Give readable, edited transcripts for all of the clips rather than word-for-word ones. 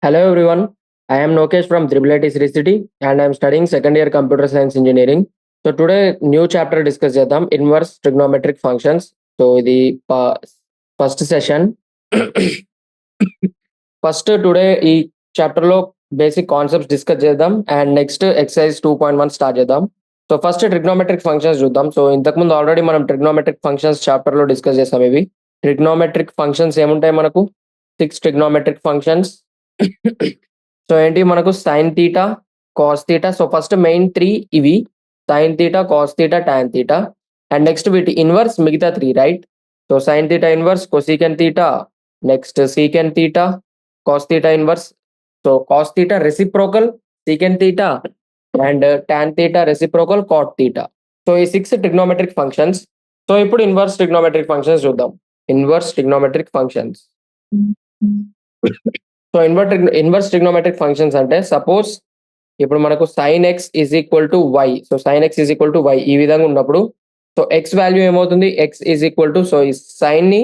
Hello everyone, I am Nokesh from Triple IT Sri City and I am studying second year computer science engineering. So today new chapter discuss చేద్దాం inverse trigonometric functions. So ఇది first session. First today ఈ chapter లో basic concepts discuss చేద్దాం and next exercise 2.1 start చేద్దాం. So first trigonometric functions చూద్దాం. So ఇంతకుముందు already మనం trigonometric functions chapter లో డిస్కస్ చేసాం. ఇవి ట్రిగ్నోమెట్రిక్ ఫంక్షన్స్ ఏముంటాయి మనకు 6 ట్రిగ్నోమెట్రిక్ ఫంక్షన్స్. సో ఏంటి మనకు sine theta, cos theta. So first main 3 ఇవి sine theta, cos theta, tan theta and next వీటి ఇన్వర్స్ మిగతా 3 right. So sine theta inverse cosecant theta, next secant theta, cos theta inverse. So cos theta reciprocal secant theta and tan theta reciprocal cot theta. So ఈ 6 trigonometric functions. So ఇప్పుడు inverse trigonometric functions చూద్దాం. Inverse trigonometric functions. So inverse trigonometric functions అంటే suppose ఇప్పుడు మనకు sine x is equal to y. So sine x is equal to y ఈ విధంగా ఉన్నప్పుడు so x value ఏమవుతుంది, x is equal to so ఈ sine ని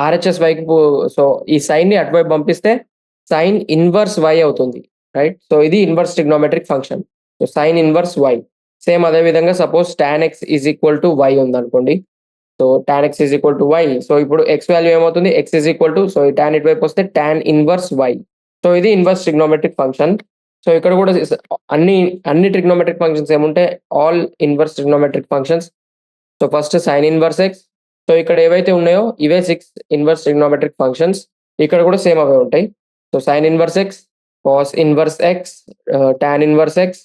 ఆర్హెచ్ఎస్ వైపు, సో ఈ సైన్ ని అటువైపు పంపిస్తే సైన్ ఇన్వర్స్ వై అవుతుంది రైట్. సో ఇది inverse trigonometric function. So sine inverse y. Same అదే విధంగా suppose tan x is equal to y ఉంది అనుకోండి. So tan x is equal to y. So ఇప్పుడు ఎక్స్ వాల్యూ ఏమవుతుంది, x is equal to so ఈ tan ఇటు వైపు వస్తే టాన్ ఇన్వర్స్ వై. సో ఇది ఇన్వర్స్ ట్రిగ్నోమెట్రిక్ ఫంక్షన్. సో ఇక్కడ కూడా అన్ని ట్రిగ్నోమెట్రిక్ ఫంక్షన్స్ ఏముంటే all inverse trigonometric functions. So first sine inverse x. So ఇక్కడ ఏవైతే ఉన్నాయో ఇవే 6 ఇన్వర్స్ ట్రిగ్నోమెట్రిక్ ఫంక్షన్స్. ఇక్కడ కూడా సేమ్ అవే ఉంటాయి. So sine inverse x, cos inverse x, tan inverse x.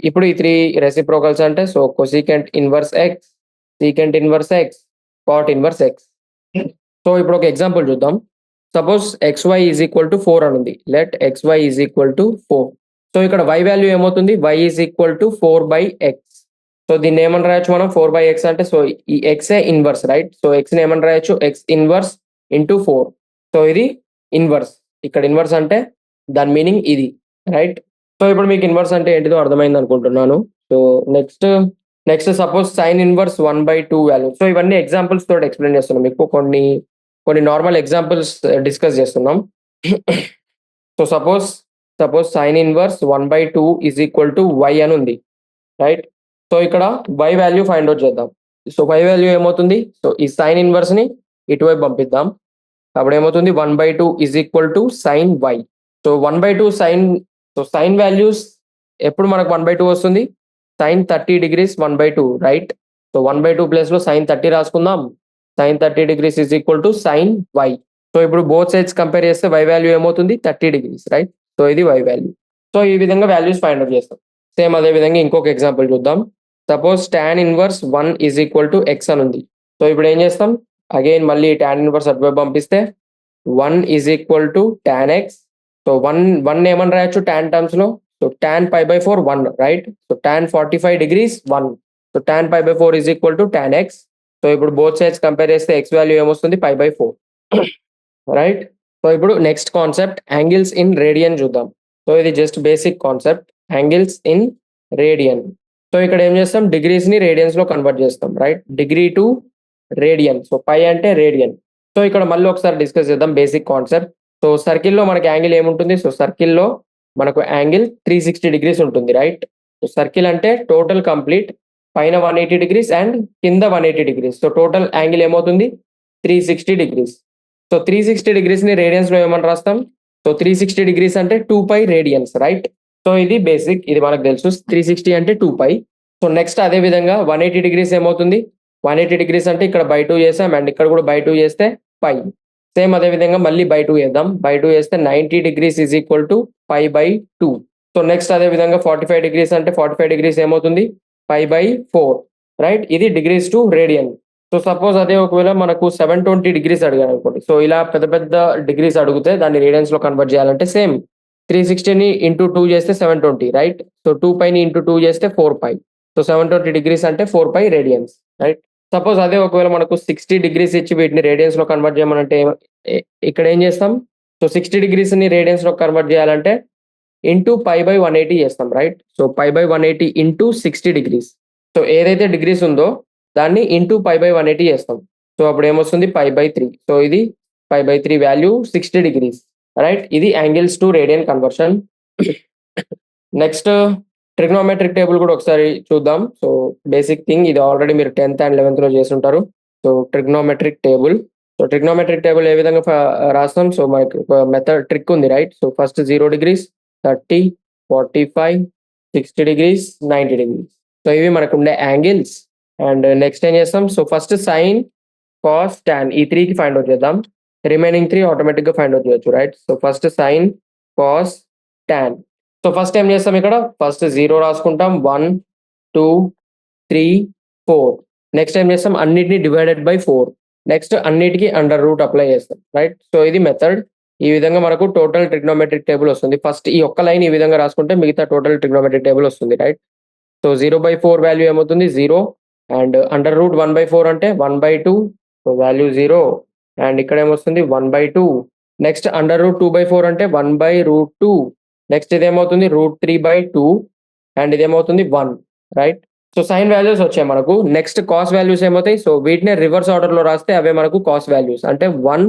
ఇప్పుడు ఈ 3 రెసిప్రోకల్స్ అంటే so cosecant inverse x, secant inverse x, cot inverse x. So ఇప్పుడు ఒక ఎగ్జాంపుల్ చూద్దాం. Suppose xy is equal to 4 అని ఉంది. Let xy is equal to 4. So ఇక్కడ y value ఏమవుతుంది, y is equal to 4/x. So దీన్ని ఏమని రాయొచ్చు మనం 4/x అంటే సో ఈ x ఏ ఇన్వర్స్ రైట్. సో x ని ఏమని రాయొచ్చు, x ఇన్వర్స్ ఇంటూ 4. సో ఇది ఇన్వర్స్. ఇక్కడ ఇన్వర్స్ అంటే దాని మీనింగ్ ఇది రైట్. సో ఇప్పుడు మీకు ఇన్వర్స్ అంటే ఏంటిదో అర్థమైంది అనుకుంటున్నాను. So next suppose sine inverse 1/2 value. So ఇవన్నీ ఎగ్జాంపుల్స్ తోటి ఎక్స్ప్లెయిన్ చేస్తున్నాం. మీకు కొన్ని నార్మల్ ఎగ్జాంపుల్స్ డిస్కస్ చేస్తున్నాం. So suppose sine inverse 1/2 is equal to y అని ఉంది రైట్. సో ఇక్కడ వై వాల్యూ ఫైండ్ అవుట్ చేద్దాం. సో వై వాల్యూ ఏమవుతుంది, సో ఈ సైన్ ఇన్వర్స్ ని ఇటువైపు పంపిద్దాం. అప్పుడు ఏమవుతుంది 1/2 is equal to sine y. So 1/2 sine, so sine values ఎప్పుడు మనకు 1/2 వస్తుంది, sine 30 degrees 1/2 right. So 1/2 place లో సైన్ 30 రాసుకుందాం. Sine 30 degrees is equal to sine y. So ఇప్పుడు బోత్ సైడ్స్ కంపేర్ చేస్తే వై వాల్యూ ఏమవుతుంది 30 డిగ్రీస్ రైట్. సో ఇది y value. So ఈ విధంగా వాల్యూస్ ఫైండ్ అవుట్ చేస్తాం. సేమ్ అదే విధంగా ఇంకొక ఎగ్జాంపుల్ చూద్దాం. Suppose tan inverse 1 is equal to x అని ఉంది. సో ఇప్పుడు ఏం చేస్తాం, అగైన్ మళ్ళీ టాన్ ఇన్వర్స్ అటువైపు పంపిస్తే 1 is equal to tan X. So 1 ఏమని రాయొచ్చు టాన్ టర్మ్స్ లో, so tan pi/4 1 right. So tan 45 degrees 1. So tan pi/4 is equal to tan x. So ఇప్పుడు బోత్ సైడ్స్ కంపేర్ చేస్తే x వాల్యూ ఏమొస్తుంది pi/4 right. So ఇప్పుడు next concept angles in radian చూద్దాం. So ఇది just basic concept angles in radian. So ఇక్కడ ఏం చేస్తాం, degrees ని రేడియన్స్ లో కన్వర్ట్ చేస్తాం right. Degree to radian. So pi అంటే రేడియన్. సో ఇక్కడ మళ్ళీ ఒకసారి డిస్కస్ చేద్దాం బేసిక్ కాన్సెప్ట్. సో సర్కిల్లో మనకి యాంగిల్ ఏముంటుంది, సో సర్కిల్లో మనకు యాంగిల్ 360 డిగ్రీస్ ఉంటుంది రైట్. సో సర్కిల్ అంటే టోటల్ కంప్లీట్ పైన 180 డిగ్రీస్ అండ్ కింద 180 డిగ్రీస్. సో టోటల్ యాంగిల్ ఏమవుతుంది 360 డిగ్రీస్. సో 360 డిగ్రీస్ ని రేడియన్స్ లో ఏమని రాస్తాం, సో 360 డిగ్రీస్ అంటే 2π రేడియన్స్ రైట్. సో ఇది బేసిక్, ఇది మనకు తెలుసు 360 అంటే 2π. సో నెక్స్ట్ అదే విధంగా 180 డిగ్రీస్ ఏమవుతుంది, 180 డిగ్రీస్ అంటే ఇక్కడ బై 2 చేసాం అండ్ ఇక్కడ కూడా బై 2 చేస్తే π. సేమ్ అదే విధంగా మళ్ళీ బై 2 చేద్దాం. బై 2 చేస్తే 90 degrees is equal to π/2. So next అదే విధంగా 45 డిగ్రీస్ అంటే 45 డిగ్రీస్ ఏమవుతుంది π/4 రైట్. ఇది degrees to radian. So suppose అదే ఒకవేళ మనకు 720 డిగ్రీస్ అడిగాను అనుకోండి. సో ఇలా పెద్ద పెద్ద డిగ్రీస్ అడిగితే దాన్ని రేడియన్స్ లో కన్వర్ట్ చేయాలంటే సేమ్ 360ని ఇంటూ 2 చేస్తే 720 రైట్. సో 2πని ఇంటూ 2 చేస్తే 4π. సో 720 డిగ్రీస్ అంటే 4π రేడియన్స్ రైట్. సపోజ్ అదే ఒకవేళ మనకు 60 డిగ్రీస్ ఇచ్చి వీటిని రేడియన్స్ లో కన్వర్ట్ చేయమనంటే ఇక్కడ ఏం చేస్తాం, సో 60 డిగ్రీస్ ని రేడియన్స్ లో కన్వర్ట్ చేయాలంటే ఇంటూ π/180 చేస్తాం right. So π/180 into 60 degrees. So ఏదైతే డిగ్రీస్ ఉందో దాన్ని ఇంటూ π/180 చేస్తాం. సో అప్పుడు ఏమొస్తుంది π/3. సో ఇది π/3 వాల్యూ 60 డిగ్రీస్ రైట్. ఇది angles to radian conversion. Next trigonometric table కూడా ఒకసారి చూద్దాం. సో బేసిక్ థింగ్ ఇది ఆల్రెడీ మీరు 10th అండ్ 11th లో చేసి ఉంటారు. So trigonometric table. So trigonometric table ఏ విధంగా రాస్తాం? సో మనకి ఒక మెథడ్ ట్రిక్ ఉంది, right. So first 0 degrees, 30, 45, 60 degrees, 90 degrees. So ఇవి మనకు ఉండే యాంగిల్స్. అండ్ నెక్స్ట్ ఏం చేస్తాం? So first sine, cos, tan ఈ 3కి ఫైండ్ అవుట్ చేద్దాం. రిమైనింగ్ 3 ఆటోమేటిక్ గా ఫైండ్ అవుట్ చేయొచ్చు, right. So first sine, cos, tan. So first ఏం చేస్తాం? ఇక్కడ ఫస్ట్ 0 రాసుకుంటాం. 1, 2, 3, 4. నెక్స్ట్ ఏం చేస్తాం? అన్నిటిని డివైడెడ్ బై 4. నెక్స్ట్ అన్నిటికీ అండర్ రూట్ అప్లై చేస్తాం, రైట్. సో ఇది మెథడ్. ఈ విధంగా మనకు టోటల్ ట్రిగ్నోమెట్రిక్ టేబుల్ వస్తుంది. ఫస్ట్ ఈ ఒక్క లైన్ ఈ విధంగా రాసుకుంటే మిగతా టోటల్ ట్రిగ్నోమెట్రిక్ టేబుల్ వస్తుంది, రైట్. సో 0/4 వాల్యూ ఏమవుతుంది? 0. అండ్ అండర్ రూట్ 1/4 అంటే 1/2. So value 0. అండ్ ఇక్కడ ఏమొస్తుంది? 1/2. నెక్స్ట్ అండర్ రూట్ 2/4 అంటే 1/√2. నెక్స్ట్ ఇదేమవుతుంది? √3/2. అండ్ ఇదేమవుతుంది? 1, రైట్. సో సైన్ వాల్యూస్ వచ్చాయి మనకు. నెక్స్ట్ కాస్ వాల్యూస్ ఏమవుతాయి? సో వీటిని రివర్స్ ఆర్డర్ లో రాస్తే అవే మనకు కాస్ వాల్యూస్. అంటే 1.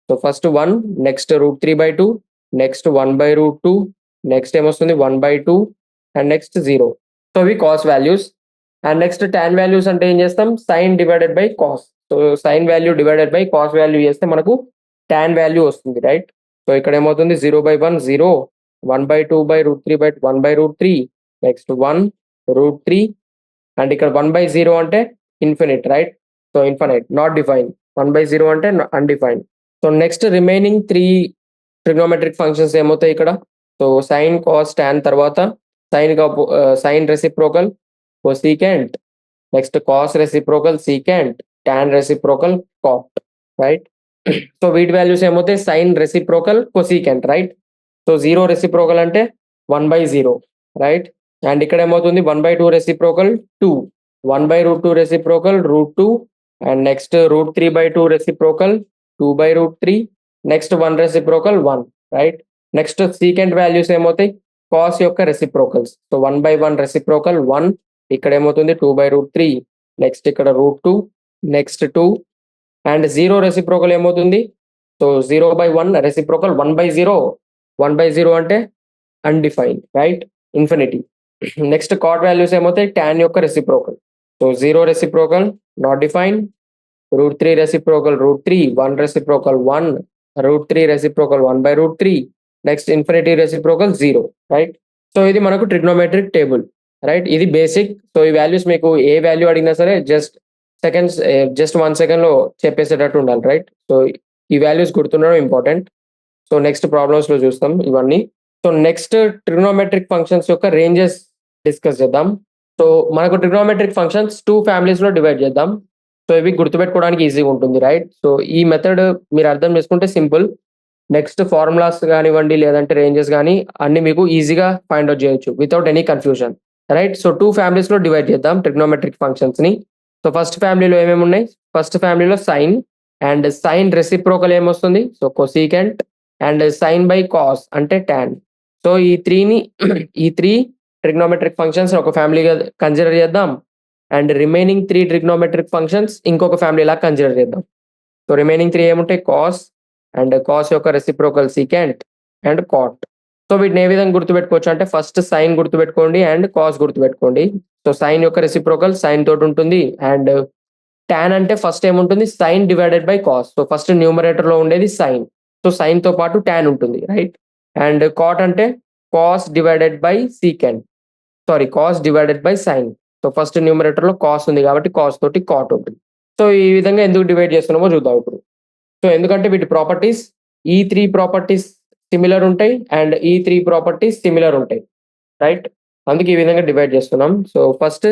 So first 1, next √3/2, next 1/√2, next ఏమొస్తుంది? 1/2 అండ్ నెక్స్ట్ 0. సో ఇవి cos values. And next tan values అంటే ఏం చేస్తాం? Sine divided by cos. So sine value divided by cos value చేస్తే మనకు టాన్ వాల్యూ వస్తుంది, రైట్. సో ఇక్కడ ఏమవుతుంది? 0/1 0, 1/2/√3/1 1/√3, నెక్స్ట్ 1 √3. అండ్ ఇక్కడ 1/0 అంటే infinite, right. So infinite, not define. 1/0 అంటే undefined. So next remaining 3 trigonometric functions ఏమవుతాయి ఇక్కడ? సో సైన్, కాస్, టాన్ తర్వాత sine reciprocal cosecant, next cos reciprocal secant, tan reciprocal cot, right. So వీటి values ఏమవుతాయి? Sine reciprocal cosecant, right. So 0 reciprocal అంటే 1/0, right. And ఇక్కడ ఏమవుతుంది? 1/2 reciprocal 2, 1/√2 reciprocal √2, and next √3/2 reciprocal 2/√3, next 1 reciprocal 1, right. Next secant values ఏమవుతాయి? Cos యొక్క reciprocals. So 1/1 reciprocal 1, ఇక్కడ ఏమవుతుంది? 2/√3, next ఇక్కడ √2, నెక్స్ట్ 2. అండ్ 0 రెసిప్రోకల్ ఏమవుతుంది? సో 0/1 రెసిప్రోకల్ 1/0, 1/0 అంటే undefined, right, infinity. Next cot values ఏమవుతాయి? టాన్ యొక్క reciprocal. So 0 reciprocal not defined, √3 reciprocal √3, 1 reciprocal 1, √3 reciprocal 1/√3, next infinity reciprocal 0, right. So ఇది మనకు ట్రిగ్నోమెట్రిక్ టేబుల్, రైట్. ఇది బేసిక్. సో ఈ వాల్యూస్ మీకు ఏ వాల్యూ అడిగినా సరే జస్ట్ 1 సెకండ్ లో చెప్పేసేటట్టు ఉండాలి, రైట్. సో ఈ వాల్యూస్ గుర్తుండడం ఇంపార్టెంట్. సో నెక్స్ట్ ప్రాబ్లమ్స్ లో చూస్తాం ఇవన్నీ. సో నెక్స్ట్ ట్రిగ్నోమెట్రిక్ ఫంక్షన్స్ యొక్క రేంజెస్ డిస్కస్ చేద్దాం. సో మనకు ట్రిగ్నోమెట్రిక్ ఫంక్షన్స్ 2 ఫ్యామిలీస్ లో డివైడ్ చేద్దాం. సో ఇవి గుర్తుపెట్టుకోవడానికి ఈజీగా ఉంటుంది, రైట్. సో ఈ మెథడ్ మీరు అర్థం చేసుకుంటే సింపుల్. నెక్స్ట్ ఫార్ములాస్ కానివ్వండి లేదంటే రేంజెస్ కానీ అన్ని మీకు ఈజీగా ఫైండ్ అవుట్ చేయొచ్చు without any confusion, right. So 2 families లో డివైడ్ చేద్దాం ట్రిగ్నోమెట్రిక్ ఫంక్షన్స్ ని. సో ఫస్ట్ ఫ్యామిలీలో ఏమేమి ఉన్నాయి? ఫస్ట్ ఫ్యామిలీలో సైన్, అండ్ సైన్ రెసిప్రోకల్ ఏమొస్తుంది? So cosecant, and sine by cos అంటే టాన్. సో ఈ 3 ట్రిగ్నోమెట్రిక్ ఫంక్షన్స్ ఒక ఫ్యామిలీగా కన్సిడర్ చేద్దాం. అండ్ రిమైనింగ్ 3 ట్రిగ్నోమెట్రిక్ ఫంక్షన్స్ ఇంకొక ఫ్యామిలీ లాగా కన్సిడర్ చేద్దాం. సో రిమైనింగ్ 3 ఏముంటాయి? కాస్, అండ్ కాస్ యొక్క reciprocal secant, and cot. So వీటిని ఏ విధంగా గుర్తుపెట్టుకోవచ్చు అంటే ఫస్ట్ సైన్ గుర్తుపెట్టుకోండి అండ్ కాస్ గుర్తుపెట్టుకోండి. సో సైన్ యొక్క రెసిప్రోకల్ సైన్ తోటి ఉంటుంది. అండ్ టాన్ అంటే ఫస్ట్ ఏముంటుంది? Sine divided by cos. So first numerator లో ఉండేది సైన్. సో సైన్ తో పాటు టాన్ ఉంటుంది, రైట్. అండ్ కాట్ అంటే cos divided by secant, cos divided by sine. So first numerator లో కాస్ ఉంది కాబట్టి కాస్ తోటి కాట్ ఉంటుంది. సో ఈ విధంగా ఎందుకు డివైడ్ చేస్తున్నామో చూద్దాం ఇప్పుడు. సో ఎందుకంటే వీటి ప్రాపర్టీస్ ఈ 3 ప్రాపర్టీస్ సిమిలర్ ఉంటాయి అండ్ ఈ 3 ప్రాపర్టీస్ సిమిలర్ ఉంటాయి, రైట్. అందుకే ఈ విధంగా డివైడ్ చేస్తున్నాం. సో ఫస్ట్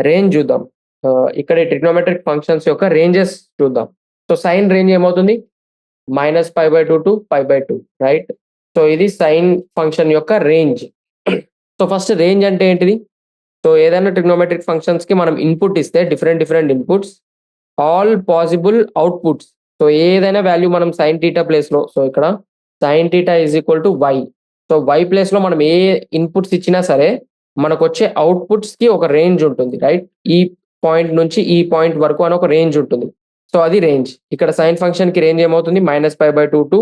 రేంజ్ చూద్దాం. ఇక్కడ ట్రిగ్నోమెట్రిక్ ఫంక్షన్స్ యొక్క రేంజెస్ చూద్దాం. సో సైన్ రేంజ్ ఏమవుతుంది? -π/2 to π/2, రైట్. సో ఇది సైన్ ఫంక్షన్ యొక్క రేంజ్. సో ఫస్ట్ రేంజ్ అంటే ఏంటిది? సో ఏదైనా ట్రిగ్నోమెట్రిక్ ఫంక్షన్స్ కి మనం ఇన్పుట్ ఇస్తే different inputs, all possible outputs. So ఏదైనా వాల్యూ మనం సైన్ థీటా ప్లేస్ లో, సో ఇక్కడ sine theta = y. So y place లో మనం ఏ ఇన్పుట్స్ ఇచ్చినా సరే మనకు వచ్చే అవుట్పుట్స్ కి ఒక రేంజ్ ఉంటుంది, రైట్. ఈ పాయింట్ నుంచి ఈ పాయింట్ వరకు అని ఒక రేంజ్ ఉంటుంది. సో అది రేంజ్. ఇక్కడ సైన్ ఫంక్షన్ కి రేంజ్ ఏమవుతుంది? -π/2 to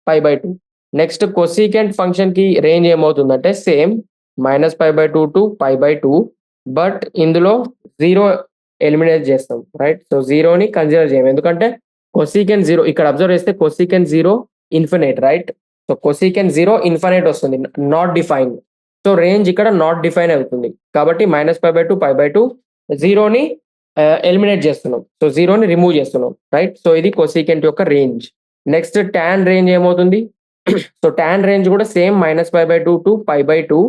π/2. నెక్స్ట్ కొసీకెంట్ ఫంక్షన్ కి రేంజ్ ఏమవుతుందంటే సేమ్ -π/2 టు π/2, బట్ ఇందులో 0 ఎలిమినేట్ చేస్తాం, రైట్? సో 0ని కన్సిడర్ చేయం, ఎందుకంటే కొసీకెంట్ 0 ఇక్కడ అబ్జర్వ్ చేస్తే cosecant 0 infinite, right? So cosecant 0 infinite వస్తుంది, నాట్ డిఫైన్. సో రేంజ్ ఇక్కడ నాట్ డిఫైన్ అవుతుంది, కాబట్టి -π/2 π/2 0ని ఎలిమినేట్ చేస్తున్నాం, సో 0ని రిమూవ్ చేస్తున్నాం, రైట్? సో ఇది కొసీకెంట్ యొక్క రేంజ్. నెక్స్ట్ టాన్ రేంజ్ ఏమవుతుంది? సో టాన్ రేంజ్ కూడా same -π/2 to π/2,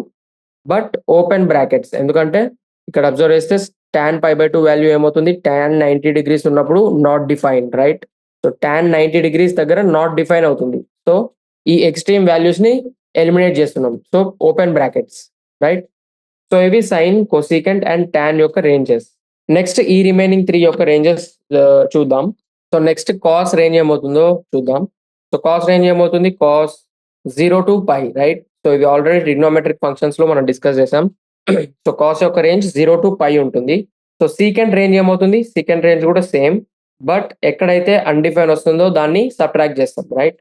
but open brackets, ఎందుకంటే ఇక్కడ అబ్జర్వ్ చేస్తే tan π/2 వాల్యూ ఏమవుతుంది? tan 90 degrees ఉన్నప్పుడు not define, right? So tan 90 degrees దగ్గర నాట్ డిఫైన్ అవుతుంది, సో ఈ ఎక్స్ట్రీమ్ వాల్యూస్ ని ఎలిమినేట్ చేస్తున్నాం, so open brackets, right? So ఇవి సైన్, కొసీకెంట్ అండ్ టాన్ యొక్క రేంజెస్. నెక్స్ట్ ఈ రిమైనింగ్ 3 యొక్క రేంజెస్ చూద్దాం. సో నెక్స్ట్ కాస్ రేంజ్ ఏమవుతుందో చూద్దాం. సో కాస్ రేంజ్ ఏమవుతుంది? Cos 0 to π, right? సో ఇది ఆల్రెడీ ట్రిగ్నోమెట్రిక్ ఫంక్షన్స్ లో మనం డిస్కస్ చేసాం. సో కాస్ యొక్క రేంజ్ 0 టు π ఉంటుంది. సో సీకెంట్ రేంజ్ ఏమవుతుంది? సీకెంట్ రేంజ్ కూడా సేమ్, బట్ ఎక్కడైతే అన్డిఫైన్ వస్తుందో దాన్ని సబ్ట్రాక్ట్ చేస్తాం, రైట్?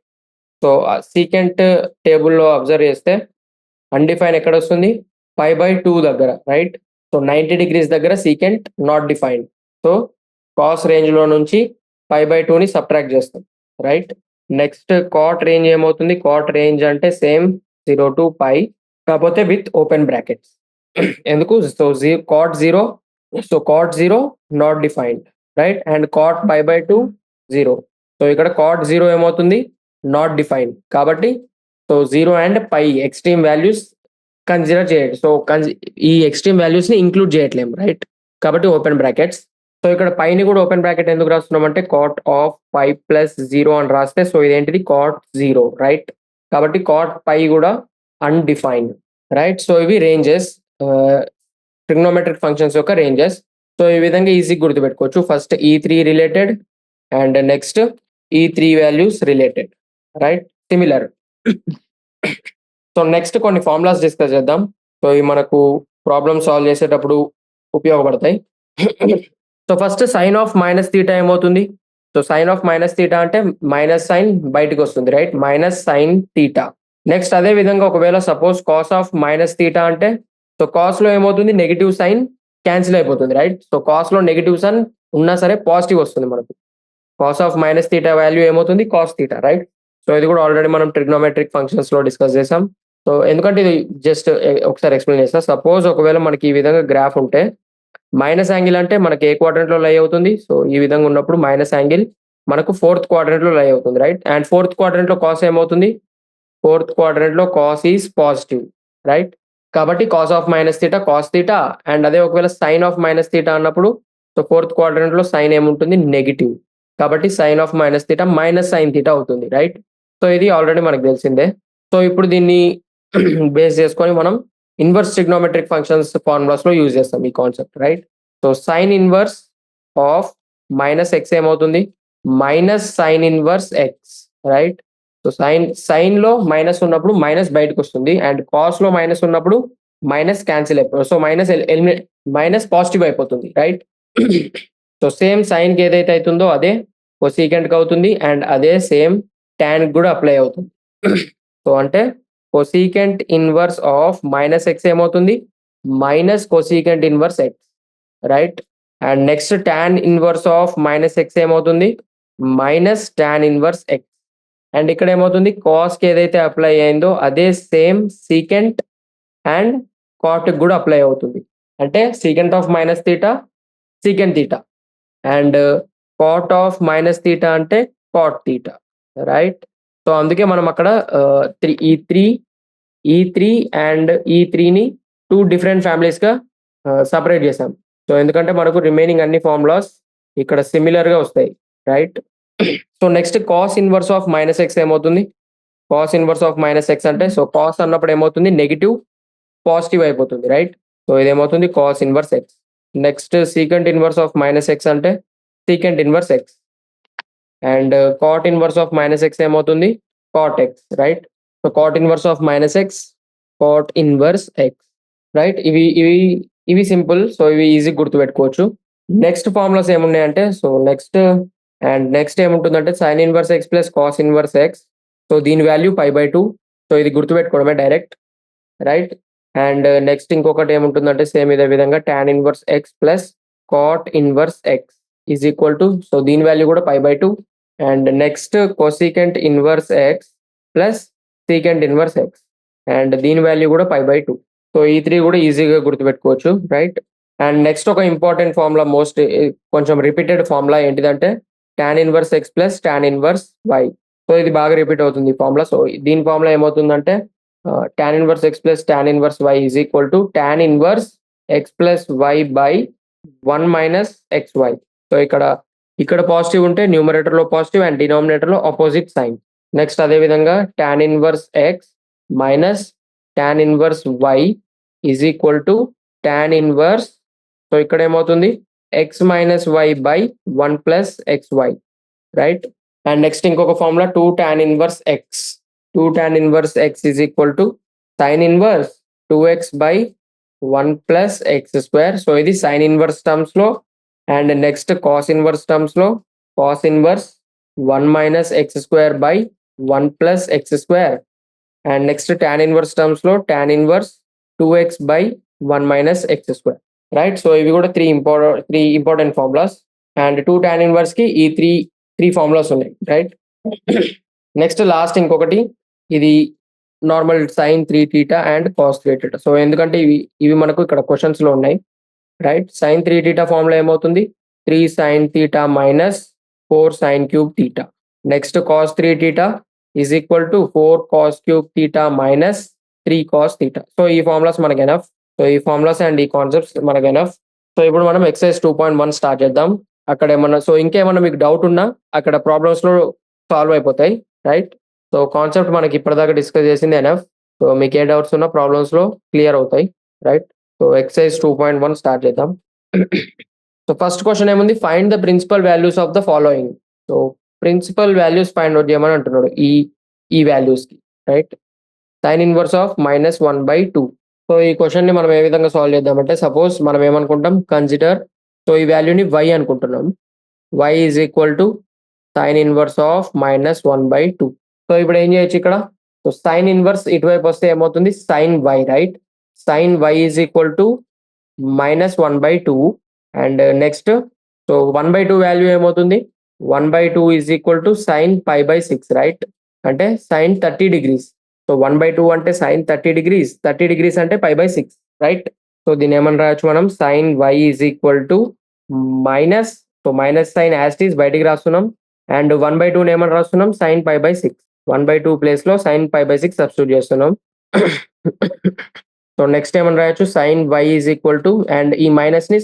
సో సీకెంట్ టేబుల్లో అబ్జర్వ్ చేస్తే అన్డిఫైన్ ఎక్కడ వస్తుంది? π/2 దగ్గర, రైట్? సో 90 degrees దగ్గర secant not defined, so cos range లో నుంచి π/2ని సబ్ట్రాక్ట్ చేస్తాం, రైట్? నెక్స్ట్ కాట్ రేంజ్ ఏమవుతుంది? కాట్ రేంజ్ అంటే సేమ్ 0 టు π, కాకపోతే విత్ ఓపెన్ బ్రాకెట్స్. ఎందుకు? So cot 0, so cot 0 not defined, right? And cot π/2 0. So ఇక్కడ cot 0 ఏమవుతుంది? నాట్ డిఫైన్డ్, కాబట్టి so 0 and π extreme values consider చేయండి, సో ఈ ఎక్స్ట్రీమ్ వాల్యూస్ ని ఇంక్లూడ్ చేయట్లేము, రైట్? కాబట్టి ఓపెన్ బ్రాకెట్స్. సో ఇక్కడ పైని కూడా ఓపెన్ బ్రాకెట్ ఎందుకు రాస్తున్నాం అంటే కాట్ ఆఫ్ π + 0 అని రాస్తే, సో ఇదేంటిది? Cot 0, right? కాబట్టి కాట్ π కూడా అన్డిఫైన్డ్, రైట్? సో ఇవి రేంజెస్, ట్రిగ్నోమెట్రిక్ ఫంక్షన్స్ యొక్క రేంజెస్. సో ఈ విధంగా ఈజీగా గుర్తుపెట్టుకోవచ్చు. First E3 related and next E3 values related, right? Similar. So next కొన్ని ఫార్ములాస్ డిస్కస్ చేద్దాం. సో ఇవి మనకు ప్రాబ్లమ్ సాల్వ్ చేసేటప్పుడు ఉపయోగపడతాయి. సో ఫస్ట్ సైన్ ఆఫ్ -θ ఏమవుతుంది? సో సైన్ ఆఫ్ -θ అంటే మైనస్ సైన్ బయటకు వస్తుంది, రైట్? -sin θ. నెక్స్ట్ అదే విధంగా ఒకవేళ సపోజ్ కాస్ ఆఫ్ -θ అంటే, సో కాస్ లో ఏమవుతుంది? నెగిటివ్ సైన్ క్యాన్సిల్ అయిపోతుంది, రైట్? సో కాస్ లో నెగిటివ్ సైన్ ఉన్నా సరే పాజిటివ్ వస్తుంది మనకు. కాస్ ఆఫ్ -θ వాల్యూ ఏమవుతుంది? Cos θ, right? సో ఇది కూడా ఆల్రెడీ మనం ట్రిగ్నోమెట్రిక్ ఫంక్షన్స్ లో డిస్కస్ చేసాం. సో ఎందుకంటే ఇది జస్ట్ ఒకసారి ఎక్స్ప్లెయిన్ చేస్తా. సపోజ్ ఒకవేళ మనకి ఈ విధంగా గ్రాఫ్ ఉంటే, మైనస్ యాంగిల్ అంటే మనకి ఏ క్వాడ్రంట్ లో లై అవుతుంది? సో ఈ విధంగా ఉన్నప్పుడు మైనస్ యాంగిల్ మనకు 4th క్వాడ్రంట్ లో లై అవుతుంది, రైట్? అండ్ 4th క్వాడ్రంట్ లో కాస్ ఏమవుతుంది? 4th క్వాడ్రంట్ లో కాస్ ఈజ్ పాజిటివ్, రైట్? కాబట్టి కాస్ ఆఫ్ -θ కాస్ θ, అండ్ అదే ఒకవేళ సైన్ ఆఫ్ -θ అన్నప్పుడు, సో 4th క్వాడ్రంట్ లో సైన్ ఏముంటుంది? నెగిటివ్, కాబట్టి సైన్ ఆఫ్ -θ -sin θ అవుతుంది, రైట్? సో ఇది ఆల్రెడీ మనకు తెలిసిందే. సో ఇప్పుడు దీన్ని బేస్ చేసుకొని మనం ఇన్వర్స్ ట్రిగ్నోమెట్రిక్ ఫంక్షన్స్ ఫార్ములాస్ లో యూజ్ చేస్తాం ఈ concept, right? So sine inverse of -x ఏమవుతుంది? -sin inverse x, right? So sine లో మైనస్ ఉన్నప్పుడు మైనస్ బయటకు వస్తుంది, అండ్ కాస్ లో మైనస్ ఉన్నప్పుడు మైనస్ క్యాన్సిల్ అయిపోతుంది, సో మైనస్ పాజిటివ్ అయిపోతుంది, రైట్? సో సేమ్ సైన్ కి ఏదైతే అవుతుందో అదే కొసీకెంట్ కి అవుతుంది, అండ్ అదే సేమ్ టాన్ కూడా అప్లై అవుతుంది. సో అంటే కొసీకెంట్ ఇన్వర్స్ ఆఫ్ -x ఏమవుతుంది? Minus cosecant inverse x, right? And next tan inverse of -x ఏమవుతుంది? Minus tan inverse x. And ఇక్కడ ఏమవుతుంది? కాస్ కి ఏదైతే అప్లై అయిందో అదే సేమ్ సీకెంట్ అండ్ కాట్ కూడా అప్లై అవుతుంది, అంటే secant of -θ secant θ, and cot of -θ అంటే కాట్ θ, రైట్? సో అందుకే మనం అక్కడ E3 అండ్ E3ని 2 డిఫరెంట్ ఫ్యామిలీస్ గా సపరేట్ చేసాం. సో ఎందుకంటే మనకు రిమైనింగ్ అన్ని ఫార్ములాస్ ఇక్కడ సిమిలర్ గా వస్తాయి, right? So next cos inverse of -x ఏమవుతుంది? కాస్ ఇన్వర్స్ ఆఫ్ -x అంటే, సో కాస్ అన్నప్పుడు ఏమవుతుంది? నెగిటివ్ పాజిటివ్ అయిపోతుంది, రైట్? సో ఇదేమవుతుంది? Cos inverse x. Next secant inverse of -x అంటే secant inverse x, and cot inverse of -x ఏమవుతుంది? Cot x, right? So cot inverse of -x cot inverse x, right? ఇవి simple, so ఇవి easy గుర్తుపెట్టుకోవచ్చు. Next formulas ఏమున్నాయంటే, so next ఏముంటుందంటే sine inverse x plus cos inverse x so దీని value pi by 2. So ఇది గుర్తుపెట్టుకోవడమే direct, right. And next ఇంకొకటి ఏముంటుందంటే సేమ్ ఇదే విధంగా tan inverse x plus cot inverse x is equal to, so దీని వాల్యూ కూడా pi by 2. And next cosecant inverse x plus secant inverse x, and దీని value కూడా పై బై 2. సో ఈ 3 కూడా ఈజీగా గుర్తుపెట్టుకోవచ్చు, రైట్. అండ్ నెక్స్ట్ ఒక important formula, కొంచెం రిపీటెడ్ ఫార్ములా ఏంటిదంటే tan inverse x plus tan inverse y. So ఇది బాగా రిపీట్ అవుతుంది ఈ ఫార్ములా. సో దీని ఫార్ములా ఏమవుతుందంటే tan inverse x plus tan inverse y is equal to tan inverse x plus y by 1 minus x y. So ఇక్కడ positive ఉంటే న్యూమరేటర్లో positive and డినామినేటర్లో ఆపోజిట్ సైన్. నెక్స్ట్ అదే విధంగా tan inverse x minus tan inverse y is equal to tan inverse, so ఇక్కడ ఏమవుతుంది x minus y by 1 plus x y, right. And next ఇంకొక formula 2 tan inverse x, 2 tan inverse x is equal to sine inverse 2x by 1 plus x square. So ఇది sine inverse terms లో. And next cos inverse terms లో cos inverse 1 minus x square by 1 plus x square. And next tan inverse terms లో tan inverse 2x by 1 minus x square, right. So ఇవి కూడా three important formulas. And 2 tan inverse కి ఈ three formulas ఉన్నాయి, right. Next last ఇంకొకటి, ఇది normal sine 3 θ and cos 3 θ. So ఎందుకంటే ఇవి మనకు ఇక్కడ క్వశ్చన్స్ లో ఉన్నాయి, రైట్. సైన్ 3 θ ఫార్ములా ఏమవుతుంది 3 sin θ minus 4 sin cube θ. Next cos 3 θ is equal to 4 cos cube θ minus 3 cos θ. So ఈ ఫార్ములాస్ మనకి ఎనఫ్. సో ఈ ఫార్ములాస్ అండ్ ఈ కాన్సెప్ట్స్ మనకి ఎనఫ్. సో ఇప్పుడు మనం ఎక్సర్సైజ్ 2.1 స్టార్ట్ చేద్దాం. అక్కడ ఏమన్నా ఇంకేమన్నా మీకు డౌట్ ఉన్నా అక్కడ ప్రాబ్లమ్స్ లో సాల్వ్ అయిపోతాయి, రైట్. సో కాన్సెప్ట్ మనకి ఇప్పటిదాకా డిస్కస్ చేసింది ఎనఫ్. సో మీకు ఏ డౌట్స్ ఉన్నా ప్రాబ్లమ్స్ లో క్లియర్ అవుతాయి, రైట్. సో ఎక్సర్సైజ్ 2.1 స్టార్ట్ చేద్దాం. సో ఫస్ట్ క్వశ్చన్ ఏముంది, find the principal values of the following. So principal values find out చేయమని అంటున్నాడు ఈ వాల్యూస్ కి, right. Sine inverse of -1/2. So ఈ క్వశ్చన్ ని మనం ఏ విధంగా సాల్వ్ చేద్దామంటే, సపోజ్ మనం ఏమనుకుంటాం కన్సిడర్, సో ఈ వాల్యూని y అనుకుంటున్నాం. y is equal to sine inverse of -1/2. So ఇప్పుడు ఏం చేయొచ్చు ఇక్కడ, సో సైన్ ఇన్వర్స్ ఇటువైపు వస్తే ఏమవుతుంది sine y, right. Sine y is equal to -1/2. And next so 1/2 value ఏమవుతుంది 1/2 is equal to sine π/6, right. అంటే సైన్ 30 degrees. సో 1/2 అంటే సైన్ 30 degrees, 30 degrees అంటే π/6, రైట్. సో దీన్ని ఏమని రాయొచ్చు మనం, sine y is equal to minus, so minus sine as it is బయటికి రాస్తున్నాం. అండ్ 1/2 ఏమని రాస్తున్నాం సైన్ π/6. 1/2 ప్లేస్ లో సైన్ π/6 సబ్స్టిట్యూట్ చేస్తున్నాం. సో నెక్స్ట్ ఏమని రాయొచ్చు sine y is equal to, and ఈ మైనస్ ని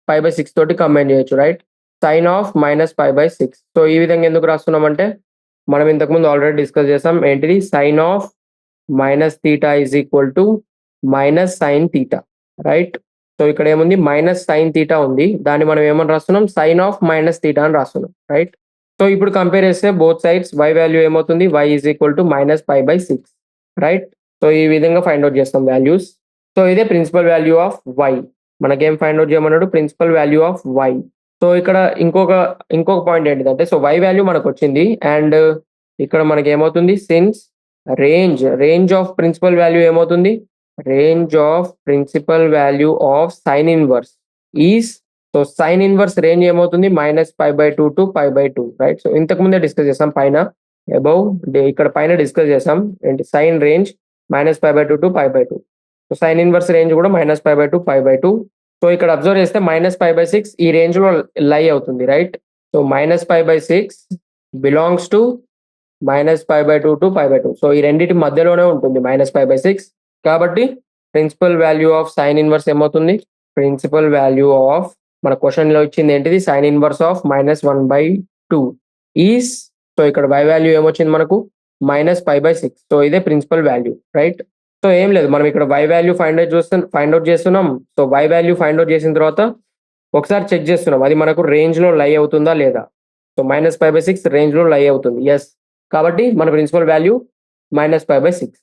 π/6 తోటి కంబైన్ చేయొచ్చు, రైట్. Sign of -π/6. సో ఈ విధంగా ఎందుకు రాస్తున్నాం అంటే మనం ఇంతకుముందు ఆల్రెడీ డిస్కస్ చేసాం, ఏంటిది sine of -θ is equal to minus sine θ, right. So ఇక్కడ ఏముంది మైనస్ సైన్ θ ఉంది, దాన్ని మనం ఏమని రాస్తున్నాం సైన్ ఆఫ్ -θ అని రాస్తున్నాం, రైట్. సో ఇప్పుడు కంపేర్ చేస్తే బోత్ సైడ్స్ y వాల్యూ ఏమవుతుంది y is equal to -π/6, right. So ఈ విధంగా ఫైండ్ అవుట్ చేస్తాం వాల్యూస్. సో ఇదే ప్రిన్సిపల్ వాల్యూ ఆఫ్ y. మనకేం ఫైండ్ అవుట్ చేయమన్నాడు principal value of y. So ఇక్కడ ఇంకొక పాయింట్ ఏంటిదంటే, సో y వాల్యూ మనకు వచ్చింది, అండ్ ఇక్కడ మనకి ఏమవుతుంది since range of principal value ఏమవుతుంది, range of principal value of sine inverse is, so sine inverse range ఏమవుతుంది -π/2 టు π/2, రైట్. సో ఇంతకు ముందే డిస్కస్ చేసాం పైన అబౌవ్, ఇక్కడ పైన డిస్కస్ చేసాం ఏంటి sine range -π/2 to π/2. So sine inverse range కూడా -π/2 π/2. సో ఇక్కడ అబ్జర్వ్ చేస్తే -π/6 ఈ రేంజ్ లో లై అవుతుంది, right. So -π/6 belongs to -π/2 to π/2. So ఈ రెండింటి మధ్యలోనే ఉంటుంది -π/6. కాబట్టి principal value of sine inverse ఏమవుతుంది, ప్రిన్సిపల్ వాల్యూ ఆఫ్ మన క్వశ్చన్ లో ఇచ్చింది ఏంటిది sine inverse of -1/2 is, so ఇక్కడ y వాల్యూ ఏమొచ్చింది మనకు -π/6. సో ఇదే ప్రిన్సిపల్ వాల్యూ, రైట్. సో ఏం లేదు, మనం ఇక్కడ y వాల్యూ ఫైండ్ అవుట్ చేస్తున్నాం. So y value find out చేసిన తర్వాత ఒకసారి చెక్ చేస్తున్నాం అది మనకు రేంజ్ లో లై అవుతుందా లేదా. సో -π/6 రేంజ్ లో లై అవుతుంది, ఎస్. కాబట్టి మన principal value -π/6,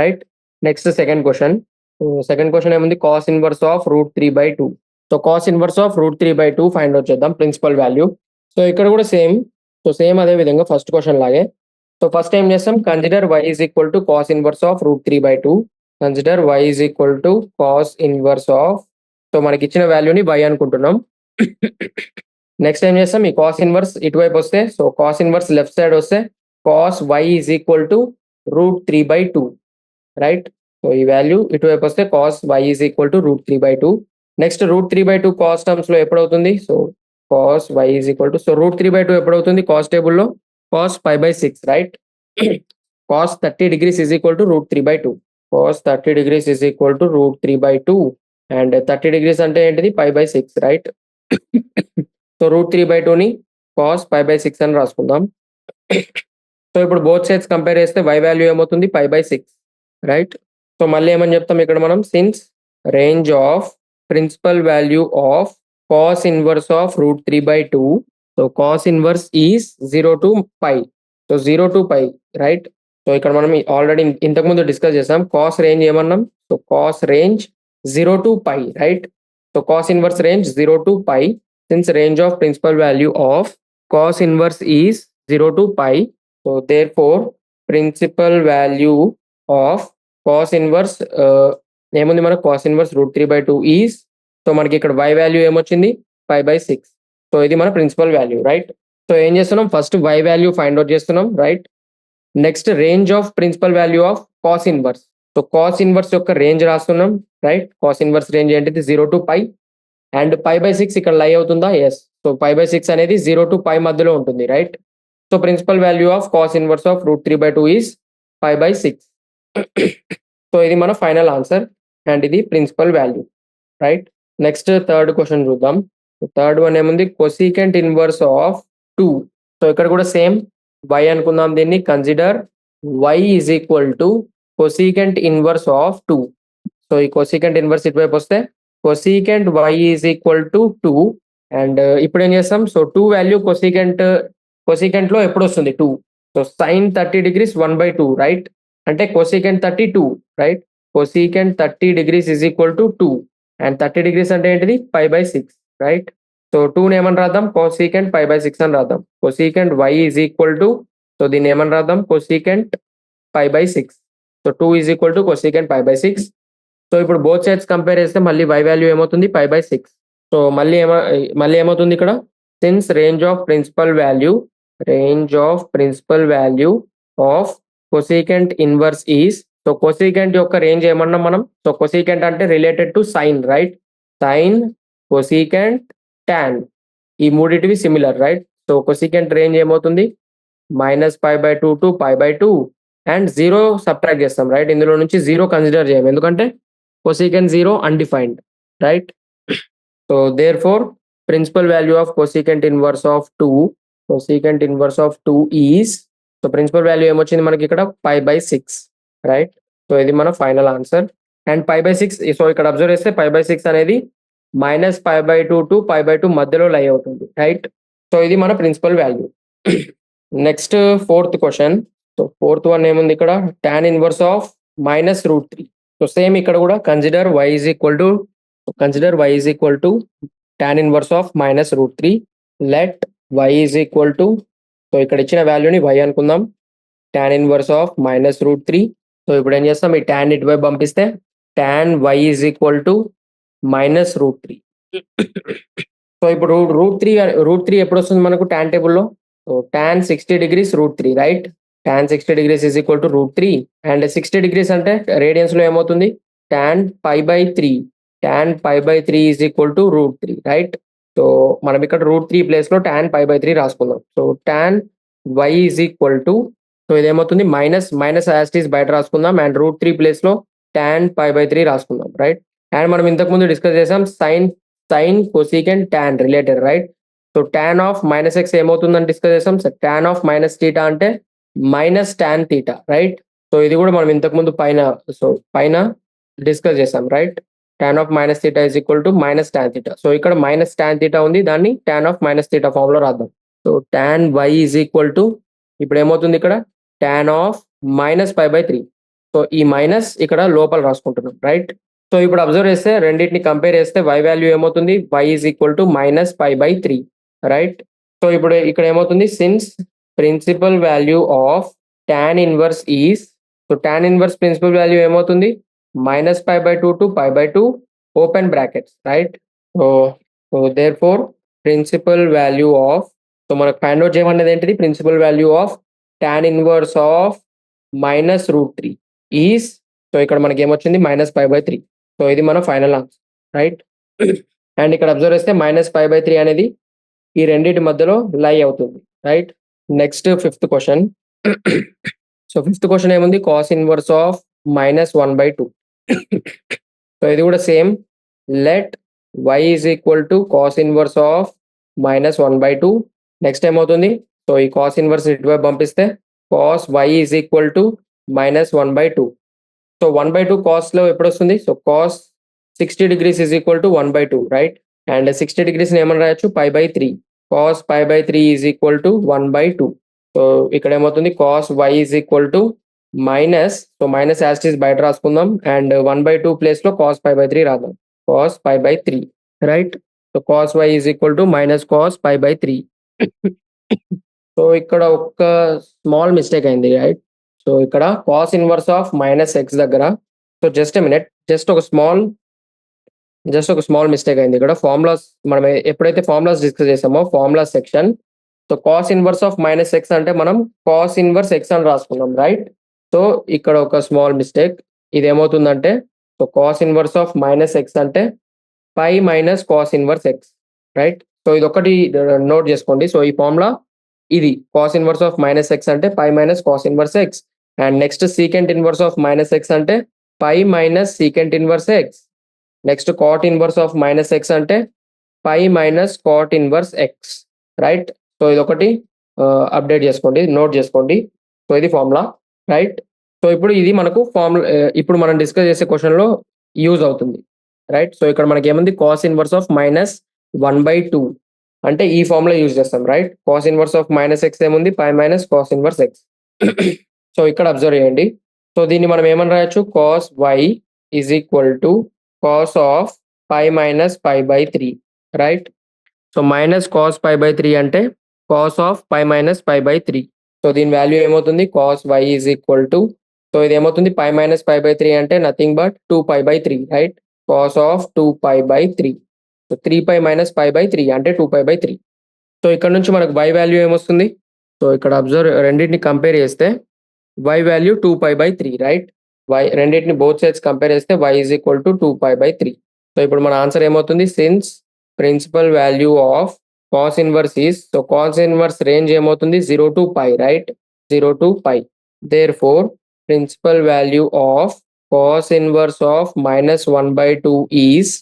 right. Next second question ఏముంది cos inverse of √3/2. So cos inverse of √3/2 find out చేద్దాం ప్రిన్సిపల్ వాల్యూ. సో ఇక్కడ కూడా సేమ్ అదే విధంగా ఫస్ట్ క్వశ్చన్ లాగే సో ఫస్ట్ ఏం చేస్తాం, consider y is equal to cos inverse of √3/2. Consider y is equal to cos inverse of, so మనకి ఇచ్చిన వాల్యూని y అనుకుంటున్నాం. నెక్స్ట్ ఏం చేస్తాం, ఈ కాస్ ఇన్వర్స్ ఇటువైపు వస్తే, so cos inverse left side వస్తే cos y is equal to √3/2, right. So ఈ వాల్యూ ఇటువైపు వస్తే cos y is equal to √3/2. Next √3/2 cos terms లో ఎప్పుడవుతుంది, so cos y is equal to, so √3/2 ఎప్పుడవుతుంది కాస్ టేబుల్లో, cos π/6, right. Cos 30 degrees is equal to √3/2. Cos 30 degrees is equal to √3/2 and 30 degrees అంటే ఏంటిది, π/6, right. So √3/2ని cos π/6 అని రాసుకుందాం. So ఇప్పుడు both sides compare చేస్తే y వాల్యూ ఏమవుతుంది, π/6, right. So మళ్ళీ ఏమని చెప్తాం ఇక్కడ మనం, since range of principal value of cos inverse of √3/2, so cos inverse is 0 to π, so 0 to π, right. So ఇక్కడ మనం ఆల్రెడీ ఇంతకుముందు డిస్కస్ చేసాం, కాస్ రేంజ్ ఏమన్నాం, so cos range 0 to π, right. So cos inverse range 0 to π, since range of principal value of cos inverse is 0 to π, so therefore principal value of cos inverse ఏముంది మనకు, cos inverse √3/2 is, so మనకి ఇక్కడ y వాల్యూ ఏమొచ్చింది, π/6. So ఇది మన principal value, right. So ఏం చేస్తున్నాం, first y value find out చేస్తున్నాం, right. Next range of principal value of cos inverse, so cos inverse యొక్క రేంజ్ రాస్తున్నాం, రైట్. కాస్ ఇన్వర్స్ రేంజ్ ఏంటిది, 0 to π అండ్ π/6 ఇక్కడ లై అవుతుందా, ఎస్. సో π/6 అనేది 0 to π మధ్యలో ఉంటుంది, right. So principal value of cos inverse of √3/2 is π/6. So ఇది మన ఫైనల్ ఆన్సర్ అండ్ ఇది principal value, right. Next third question చూద్దాం. థర్డ్ వన్ ఏముంది, కొసీకెంట్ ఇన్వర్స్ ఆఫ్ 2. సో ఇక్కడ కూడా సేమ్ y అనుకుందాం దీన్ని, consider y is equal to cosecant inverse of 2. So ఈ కొసీకెంట్ ఇన్వర్స్ ఇటువైపు వస్తే cosecant y is equal to 2 and ఇప్పుడు ఏం చేస్తాం, సో 2 వాల్యూ కొసీకెంట్ లో ఎప్పుడు వస్తుంది 2, సో సైన్ 30 degrees 1/2, రైట్. అంటే cosecant 32, right. Cosecant 30 degrees is equal to 2 and 30 degrees అంటే ఏంటిది, π/6, రైట్. సో 2ని ఏమని రాద్దాం, కొసీకెంట్ π/6 అని రాద్దాం. Cosecant y is equal to, so దీన్ని ఏమని రాద్దాం, cosecant π/6. So 2 is equal to cosecant π/6. So ఇప్పుడు బోత్ సైడ్స్ కంపేర్ చేస్తే మళ్ళీ y వాల్యూ ఏమవుతుంది, π/6. సో మళ్ళీ ఏమవుతుంది ఇక్కడ, since range of principal value of cosecant inverse is, so cosecant యొక్క రేంజ్ ఏమన్నాం మనం, సో కొసీకెంట్ అంటే related to sine, right. Sine, cosecant, tan, ఈ మూడిటివి similar, right. So cosecant range ఏమవుతుంది, -π/2 to π/2 అండ్ 0 సబ్ట్రాక్ట్ చేస్తాం, రైట్. ఇందులో నుంచి 0 కన్సిడర్ చేయం ఎందుకంటే cosecant 0 undefined, right. So therefore principal value of cosecant inverse of 2 is, so principal value ఏమొచ్చింది మనకి ఇక్కడ π/6, రైట్. సో ఇది మన ఫైనల్ ఆన్సర్ అండ్ π/6. సో ఇక్కడ అబ్జర్వ్ చేస్తే π/6 అనేది -π/2 to π/2 మధ్యలో లై అవుతుంది, రైట్. సో ఇది మన principal value. Next fourth question. So fourth one ఏముంది ఇక్కడ, tan inverse of -√3. So same ఇక్కడ కూడా consider y is equal to tan inverse of -√3. Let y is equal to, so ఇక్కడ ఇచ్చిన వాల్యూని y అనుకుందాం, tan ఇన్వర్స్ ఆఫ్ -√3. సో ఇప్పుడు ఏం చేస్తాం, ఈ tan ఇటువైపు పంపిస్తే tan y is equal to -√3. So ఇప్పుడు √3 ఎప్పుడు వస్తుంది మనకు tan టేబుల్లో, so tan 60 degrees √3, right. tan 60 degrees is equal to √3 and 60 degrees అంటే రేడియన్స్ లో ఏమవుతుంది, tan π/3. tan π/3 is equal to √3, right. So మనం ఇక్కడ √3 ప్లేస్ లో tan π/3 రాసుకుందాం. So tan y is equal to, so ఇదేమవుతుంది మైనస్ యాస్టీస్ బయట రాసుకుందాం అండ్ √3 ప్లేస్ లో tan π/3 రాసుకుందాం, రైట్. అండ్ మనం ఇంతకు ముందు డిస్కస్ చేసాం sine cosecant tan related, right. So tan of -x ఏమవుతుందని డిస్కస్ చేసాం, tan ఆఫ్ -θ అంటే -tan θ, రైట్. సో ఇది కూడా మనం ఇంతకు ముందు పైన డిస్కస్ చేసాం, right. tan of -θ is equal to -tan θ. So ఇక్కడ -tan θ ఉంది, దాన్ని tan ఆఫ్ -θ ఫామ్ లో రాద్దాం. So tan y is equal to, ఇప్పుడు ఏమవుతుంది ఇక్కడ tan ఆఫ్ -π/3. సో ఈ మైనస్ ఇక్కడ లోపల రాసుకుంటున్నాం, రైట్. సో ఇప్పుడు అబ్జర్వ్ చేస్తే రెండింటిని కంపేర్ చేస్తే y వాల్యూ ఏమవుతుంది, y is equal to -π/3, right. So ఇప్పుడు ఇక్కడ ఏమవుతుంది, since principal value of tan inverse is, so tan inverse principal value ఏమవుతుంది minus pi by 2 to pi by 2 open brackets, right? So therefore principal value of, so మనకు find out చేయమన్నది ఏంటిది, principal value of tan inverse of minus root 3 is, so ఇక్కడ మనకి ఏమొచ్చింది minus pi by 3. So ఇది మన final answer, right? And ఇక్కడ observe చేస్తే మైనస్ పై బై 3 అనేది ఈ రెండింటి మధ్యలో లై అవుతుంది, right? Next fifth question. So fifth question ఏముంది, cos inverse of minus 1/2. So ఇది కూడా same, let y is equal to cos inverse of minus 1/2. Next ఏమవుతుంది, సో ఈ కాస్ ఇన్వర్స్ ఇటువైపు పంపిస్తే cos y is equal to minus 1/2. So 1/2 కాస్లో ఎప్పుడు వస్తుంది, so cos 60 degrees is equal to 1/2, రైట్? అండ్ 60 degrees ఏమని రాయొచ్చు, pi by 3. Cos pi by 3 is equal to 1/2. So ఇక్కడ ఏమవుతుంది, cos y is equal to minus, so minus as it is బయట రాసుకుందాం, అండ్ 1/2 ప్లేస్లో కాస్ పై బై 3 రాద్దాం, cos pi by 3, right? So cos y is equal to minus cos pi by 3. So ఇక్కడ ఒక small mistake అయింది, right? So ఇక్కడ cos inverse of minus x దగ్గర, so just a minute, just ఒక small mistake అయింది ఇక్కడ. Formulas మనం ఎప్పుడైతే ఫార్ములాస్ డిస్కస్ చేసామో formulas section, so cos inverse of minus x అంటే మనం కాస్ ఇన్వర్స్ ఎక్స్ అని రాసుకున్నాం, రైట్? సో ఇక్కడ ఒక స్మాల్ మిస్టేక్, ఇది ఏమవుతుందంటే, so cos inverse of minus x అంటే pi minus cos inverse x, right? So ఇది ఒకటి నోట్ చేసుకోండి. సో ఈ ఫార్ములా ఇది cos inverse of minus x అంటే pi minus cos inverse x, and next secant inverse of minus x అంటే pi minus secant inverse x, next cot inverse of minus x అంటే pi minus cot inverse x, right? So ఇది ఒకటి update చేసుకోండి, note చేసుకోండి. So ఇది formula, right? So ఇప్పుడు ఇది మనకు ఫార్ములా, ఇప్పుడు మనం డిస్కస్ చేసే క్వశ్చన్లో యూజ్ అవుతుంది, రైట్? సో ఇక్కడ మనకి ఏముంది, కాస్ ఇన్వర్స్ ఆఫ్ మైనస్ 1/2 అంటే ఈ ఫార్ములా యూజ్ చేస్తాం, right? Cos inverse of minus x ఏముంది, pi minus cos inverse x. So ఇక్కడ అబ్జర్వ్ చేయండి, సో దీన్ని మనం ఏమని రాయొచ్చు, cos y is equal to cos of pi minus pi by 3, right? So minus cos pi by 3 అంటే cos of pi minus pi by 3. So దీని value ఏమవుతుంది, cos y is equal to, so ఇది ఏమవుతుంది, pi minus pi by 3 అంటే nothing but 2π/3, right? Cos of 2π/3. So 3π minus pi by 3 అంటే 2π/3. So ఇక్కడ నుంచి మనకు y వాల్యూ ఏమొస్తుంది, సో ఇక్కడ అబ్జర్వ్, రెండింటిని కంపేర్ చేస్తే y వాల్యూ 2π/3, రైట్? రెండింటిని బోత్ సైడ్స్ కంపేర్ చేస్తే y is equal to 2π/3. So ఇప్పుడు మన ఆన్సర్ ఏమవుతుంది, since principal value of cos inverse is, so cos inverse range ఏమవుతుంది 0 to π, right? 0 to π. Therefore principal value of cos inverse of minus 1/2 is,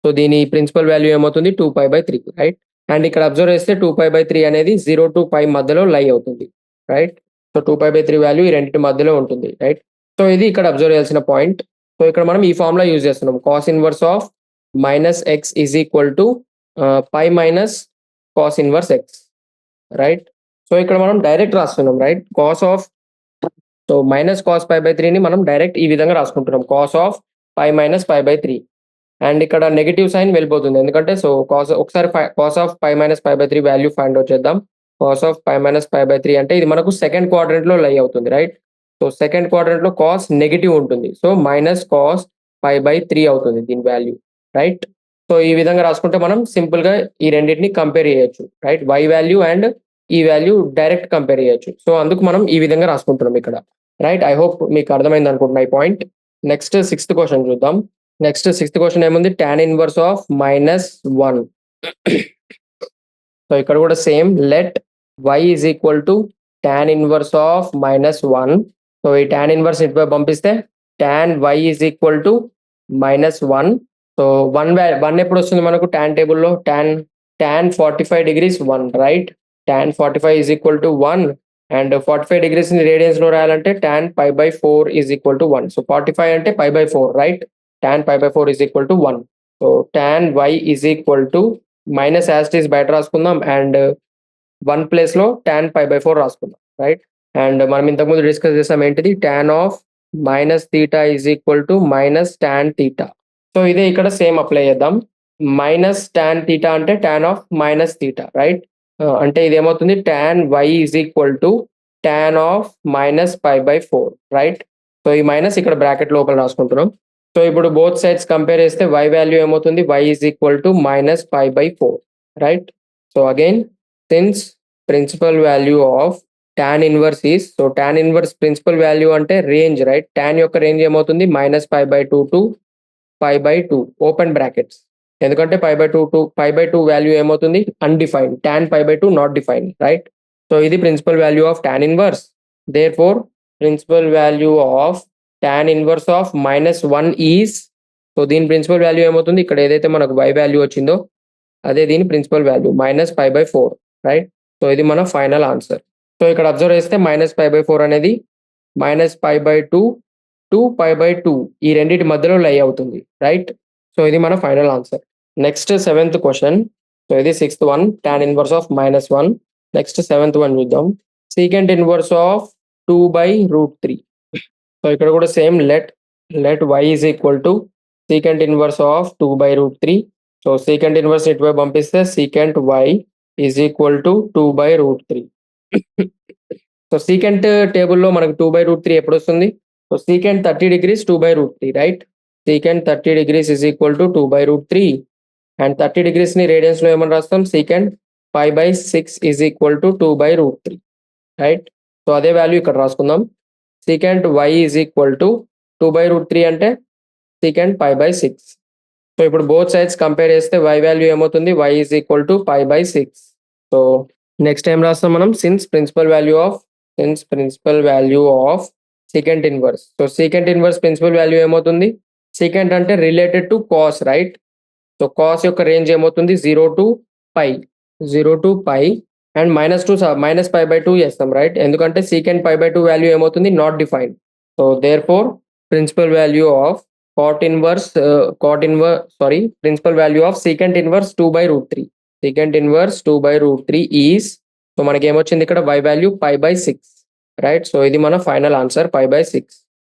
so దీని principal value ఏమవుతుంది 2π/3, right? And ఇక్కడ observe చేస్తే 2π/3 అనేది 0 to π మధ్యలో lie అవుతుంది, right? So 2π/3 value ఈ రెండింటి మధ్యలో ఉంటుంది, రైట్? సో ఇది ఇక్కడ అబ్జర్వ్ చేయాల్సిన పాయింట్. సో ఇక్కడ మనం ఈ ఫార్ములా యూజ్ చేస్తున్నాం, cos inverse of minus x is equal to pi minus cos inverse x, right? So ఇక్కడ మనం డైరెక్ట్ రాస్తున్నాం, right? Cos of, so minus cos π/3ని మనం డైరెక్ట్ ఈ విధంగా రాసుకుంటున్నాం, cos of pi minus π/3. And ఇక్కడ నెగిటివ్ సైన్ వెళ్ళిపోతుంది, ఎందుకంటే సో ఒకసారి cos of pi minus π/3 value find out చేద్దాం. కాస్ ఆఫ్ పై మైనస్ π/3 అంటే ఇది మనకు సెకండ్ క్వాడ్రంట్లో లై అవుతుంది, రైట్? సో సెకండ్ క్వాడ్రంట్లో కాస్ నెగిటివ్ ఉంటుంది, సో మైనస్ కాస్ π/3 అవుతుంది దీని వాల్యూ, రైట్? సో ఈ విధంగా రాసుకుంటే మనం సింపుల్గా ఈ రెండింటిని కంపేర్ చేయొచ్చు, రైట్? y వాల్యూ అండ్ ఈ వాల్యూ డైరెక్ట్ కంపేర్ చేయొచ్చు. సో అందుకు మనం ఈ విధంగా రాసుకుంటున్నాం ఇక్కడ, రైట్? ఐ హోప్ మీకు అర్థమైంది అనుకుంటున్నా ఈ పాయింట్. నెక్స్ట్ సిక్స్త్ క్వశ్చన్ చూద్దాం. నెక్స్ట్ సిక్స్త్ క్వశ్చన్ ఏముంది, tan ఇన్వర్స్ ఆఫ్ -1. సో ఇక్కడ కూడా same, let y is equal to tan inverse of -1. So ఈ tan ఇన్వర్స్ ఇటువైపు పంపిస్తే tan y is equal to -1. So 1 ఎప్పుడు వస్తుంది మనకు tan టేబుల్లో, tan 45 degrees 1, right? tan 45 is equal to 1, and 45 degrees ని రేడియన్స్ లో రాయాలంటే tan π/4 is equal to 1. So 45 అంటే π/4, right? tan π/4 is equal to 1. So tan y is equal to minus as it is బయట రాసుకుందాం, అండ్ 1 ప్లేస్లో tan π/4 రాసుకుందాం, రైట్? అండ్ మనం ఇంతకుముందు discuss చేసాం ఏంటిది, tan of -θ is equal to -tan θ. So ఇదే ఇక్కడ సేమ్ అప్లై చేద్దాం, -tan θ అంటే tan ఆఫ్ -θ, రైట్? అంటే ఇది ఏమవుతుంది, tan y is equal to tan of minus pi by 4, right. So ఈ మైనస్ ఇక్కడ బ్రాకెట్ లోపల రాసుకుంటున్నాం. సో ఇప్పుడు బోత్ సైడ్స్ కంపేర్ చేస్తే y వాల్యూ ఏమవుతుంది, y is equal to minus pi by 4, right. So again since principal value of tan inverse is, so tan inverse principal value అంటే range, right. tan యొక్క range ఏమవుతుంది, minus pi by 2 to pi by 2 open brackets. ఎందుకంటే pi by 2 value ఏమవుతుంది, undefined. tan pi by 2 not defined, right. So ఇది principal value of tan inverse. Therefore principal value of tan inverse of -1 is, so దీని principal value ఏమవుతుంది, ఇక్కడ ఏదైతే మనకు y వాల్యూ వచ్చిందో అదే దీని principal value minus pi by 4, right. So ఇది మన ఫైనల్ ఆన్సర్. సో ఇక్కడ అబ్జర్వ్ చేస్తే మైనస్ పై బై 4 అనేది minus pi by 2 to pi by 2 ఈ రెండింటి మధ్యలో లై అవుతుంది, రైట్. సో ఇది మన final answer. Next 7th question. So ఇది 6th one, tan inverse of -1. Next 7th one చూద్దాం. Secant inverse of 2/√3. సో ఇక్కడ కూడా same let y is equal to secant inverse of 2/√3. So secant inverse ఇటువైపు పంపిస్తే secant y is equal to 2/√3. So secant టేబుల్లో మనకు 2/√3 ఎప్పుడు వస్తుంది, so secant 30 degrees 2/√3, right. Secant 30 degrees is equal to 2/√3 and 30 degrees ని radians లో ఏమని రాస్తాం, secant 5/6 is equal to 2/√3, right. So అదే వాల్యూ ఇక్కడ రాసుకుందాం. Secant y is equal to 2/√3 అంటే సీకెంట్ 5/6. సో ఇప్పుడు బోత్ సైడ్స్ కంపేర్ చేస్తే y వాల్యూ ఏమవుతుంది, y is equal to 5/6. So next ఏం రాస్తాం మనం, since principal value of secant inverse. So secant inverse principal value ఏమవుతుంది, సీకెంట్ అంటే related to cos, right. So cos యొక్క range ఏమవుతుంది 0 to pi and minus pi by 2 చేస్తాం, right. ఎందుకంటే secant pi by 2 value ఏమవుతుంది, not defined. So therefore principal value of principal value of secant inverse 2/√3. Secant inverse 2/√3 is, so మనకి ఏమొచ్చింది ఇక్కడ y value 5/6, right. So ఇది మన final answer 5/6.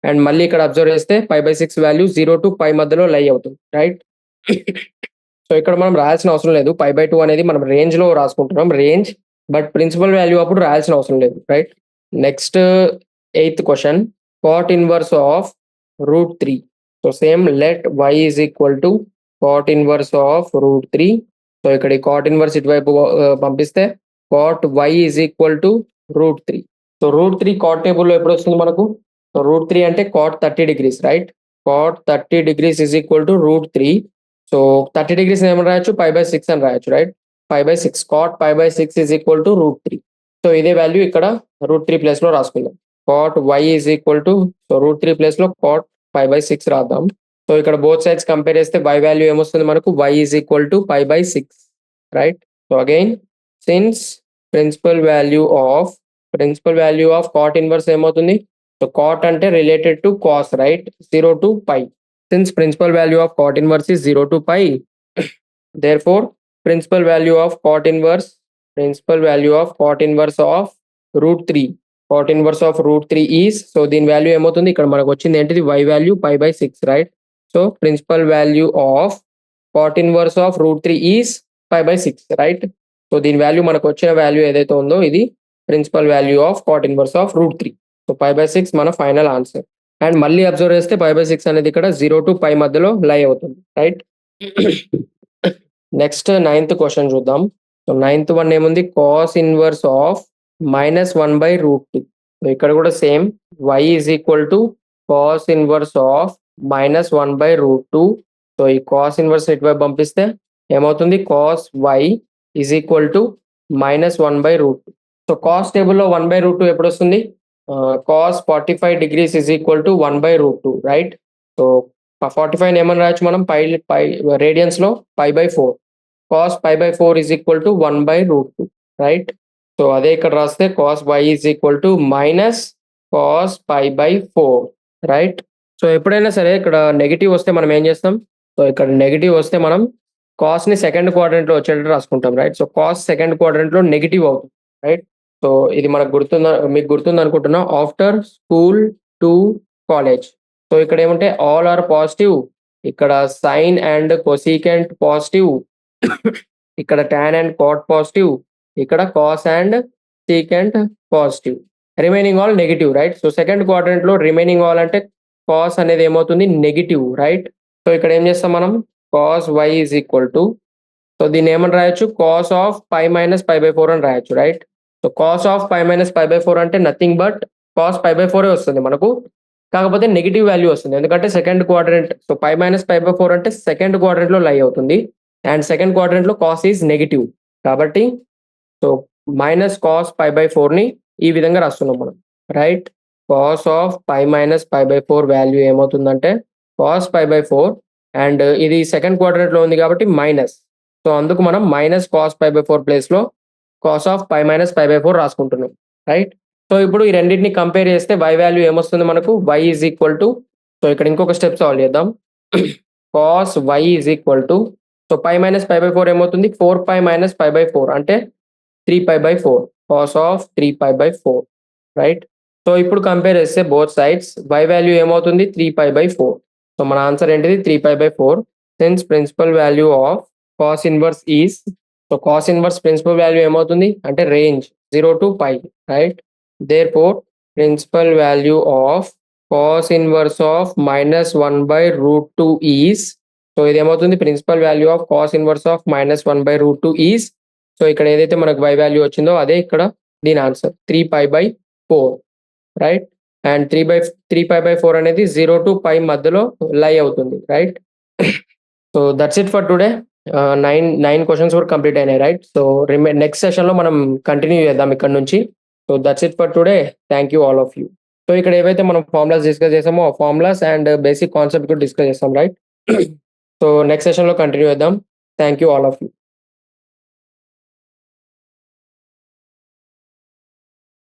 And మళ్ళీ ఇక్కడ అబ్జర్వ్ చేస్తే 5/6 వాల్యూ 0 to పై మధ్యలో లై అవుతుంది, రైట్. సో ఇక్కడ మనం రాయాల్సిన అవసరం లేదు, పై బై 2 అనేది మనం రేంజ్ లో రాసుకుంటున్నాం, రేంజ్. బట్ ప్రిన్సిపల్ వాల్యూ అప్పుడు రాయాల్సిన అవసరం లేదు, right. Next 8th question, cot inverse of √3. So same let y is equal to cot inverse of √3. So ఇక్కడ ఈ కాట్ ఇన్వర్స్ ఇటువైపు పంపిస్తే cot y is equal to √3. So √3 cot టేబుల్లో ఎప్పుడు వస్తుంది మనకు, సో √3 అంటే cot 30 degrees, right. Cot 30 degrees is equal to √3. So 30 degrees ఏమని రాయొచ్చు, 5/6 అని రాయొచ్చు, right. 5/6 cot 5/6 is equal to √3. So ఇదే వాల్యూ ఇక్కడ √3 ప్లేస్ లో రాసుకుందాం. Cot y is equal to, so √3 place లో కాట్ 5/6 రాద్దాం. సో ఇక్కడ బోత్ సైడ్స్ కంపేర్ చేస్తే y వాల్యూ ఏమొస్తుంది మనకు, y is equal to 5/6, right. So again since principal value of cot inverse ఏమవుతుంది, సో కాట్ అంటే related to cos, right, 0 to pi. Since principal value of cot inverse is 0 to pi, therefore principal value of cot inverse of √3. Cot inverse of √3 is, so దీని value ఏమవుతుంది, ఇక్కడ మనకు వచ్చింది ఏంటిది, y value 5/6, right. So principal value of cot inverse of √3 is 5/6, right. So దీని value మనకు వచ్చిన value ఏదైతే ఉందో ఇది principal value of cot inverse of √3. So 5/6 మన ఫైనల్ ఆన్సర్. అండ్ మళ్ళీ అబ్జర్వ్ చేస్తే 5/6 అనేది ఇక్కడ 0 to పై మధ్యలో లై అవుతుంది, రైట్. నెక్స్ట్ 9th క్వశ్చన్ చూద్దాం. సో 9th వన్ ఏముంది, కాస్ ఇన్వర్స్ ఆఫ్ -1/√2. సో ఇక్కడ కూడా same y is equal to cos inverse of -1/√2. So ఈ కాస్ ఇన్వర్స్ ఇటువైపు పంపిస్తే ఏమవుతుంది, cos y is equal to -1/√2. So cos టేబుల్లో 1/√2 ఎప్పుడు వస్తుంది, cos 45 degrees is equal to 1/√2, right. So 45 ఏమని రాయొచ్చు మనం, పై రేడియన్స్ లో π/4. cos π/4 is equal to 1/√2, right. So అదే ఇక్కడ రాస్తే cos y is equal to -cos π/4, right. So ఎప్పుడైనా సరే ఇక్కడ నెగిటివ్ వస్తే మనం ఏం చేస్తాం, సో ఇక్కడ నెగిటివ్ వస్తే మనం కాస్ ని సెకండ్ క్వాడ్రంట్ లో వచ్చేటట్టు రాసుకుంటాం, right. So cos second quadrant లో నెగిటివ్ అవుతుంది, రైట్. సో ఇది మనకు మీకు గుర్తుంది అనుకుంటున్నా, after school to college. So ఇక్కడ ఏమంటే ఆల్ ఆర్ పాజిటివ్, ఇక్కడ సైన్ అండ్ కొసీకెంట్ పాజిటివ్, ఇక్కడ tan అండ్ కాట్ పాజిటివ్, ఇక్కడ cos and secant positive, remaining all negative, right? So second క్వాడ్రంట్లో రిమైనింగ్ ఆల్ అంటే కాస్ అనేది ఏమవుతుంది, నెగిటివ్, రైట్? సో ఇక్కడ ఏం చేస్తాం మనం, cos y is equal to, so దీన్ని ఏమని రాయొచ్చు, cos of pi minus pi by 4 అని రాయొచ్చు, right? So cos of pi minus pi by 4 అంటే nothing but cos pi by 4 వస్తుంది మనకు, కాకపోతే నెగిటివ్ వాల్యూ వస్తుంది ఎందుకంటే second quadrant. So pi minus pi by 4 అంటే సెకండ్ క్వాడ్రంట్లో లై అవుతుంది, అండ్ సెకండ్ క్వాడ్రంట్లో కాస్ ఈజ్ నెగిటివ్ కాబట్టి so minus cos pi by 4ని ఈ విధంగా రాస్తున్నాం మనం, right? Cos of pi minus pi by 4 value ఏమవుతుందంటే కాస్ పై బై 4, అండ్ ఇది సెకండ్ క్వాడ్రంట్లో ఉంది కాబట్టి మైనస్, సో అందుకు మనం మైనస్ కాస్ పై బై 4 ప్లేస్లో cos of pi minus pi by 4 రాసుకుంటున్నాం, రైట్? సో ఇప్పుడు ఈ రెండింటిని కంపేర్ చేస్తే y వాల్యూ ఏమొస్తుంది మనకు, y is equal to, so ఇక్కడ ఇంకొక స్టెప్ సాల్వ్ చేద్దాం. Cos y is equal to, so pi minus pi by 4 ఏమవుతుంది, 4 పై మైనస్ పై బై 4 అంటే 3 pi by 4, cos of 3 pi by 4, right? So ఇప్పుడు compare చేస్తే both sides y value ఏమవుతుంది, 3 pi by 4. సో మన ఆన్సర్ ఏంటిది, 3 pi by 4. Since principal value of cos inverse is, so cos inverse principal value ఏమవుతుంది అంటే రేంజ్ 0 to π, రైట్? Therefore, principal value of cos inverse of minus 1 by root 2 is, so ఇది ఏమవుతుంది, principal value of cos inverse of minus 1 by root 2 is, so ఇక్కడ ఏదైతే మనకు y వాల్యూ వచ్చిందో అదే ఇక్కడ దీని answer 3 π by 4, right? And 3 π by 4 అనేది 0 to π మధ్యలో లై అవుతుంది, right? So that's it for today. 9 questions కూడా కంప్లీట్ అయినాయి, రైట్? సో నెక్స్ట్ సెషన్లో మనం కంటిన్యూ చేద్దాం ఇక్కడ నుంచి. So that's it for today. Thank you all of you. So ఇక్కడ ఏవైతే మనం ఫార్ములాస్ డిస్కస్ చేసామో ఆ ఫార్ములాస్ అండ్ బేసిక్ కాన్సెప్ట్ కూడా డిస్కస్ చేస్తాం, రైట్? సో నెక్స్ట్ సెషన్లో కంటిన్యూ చేద్దాం. Thank you all of you.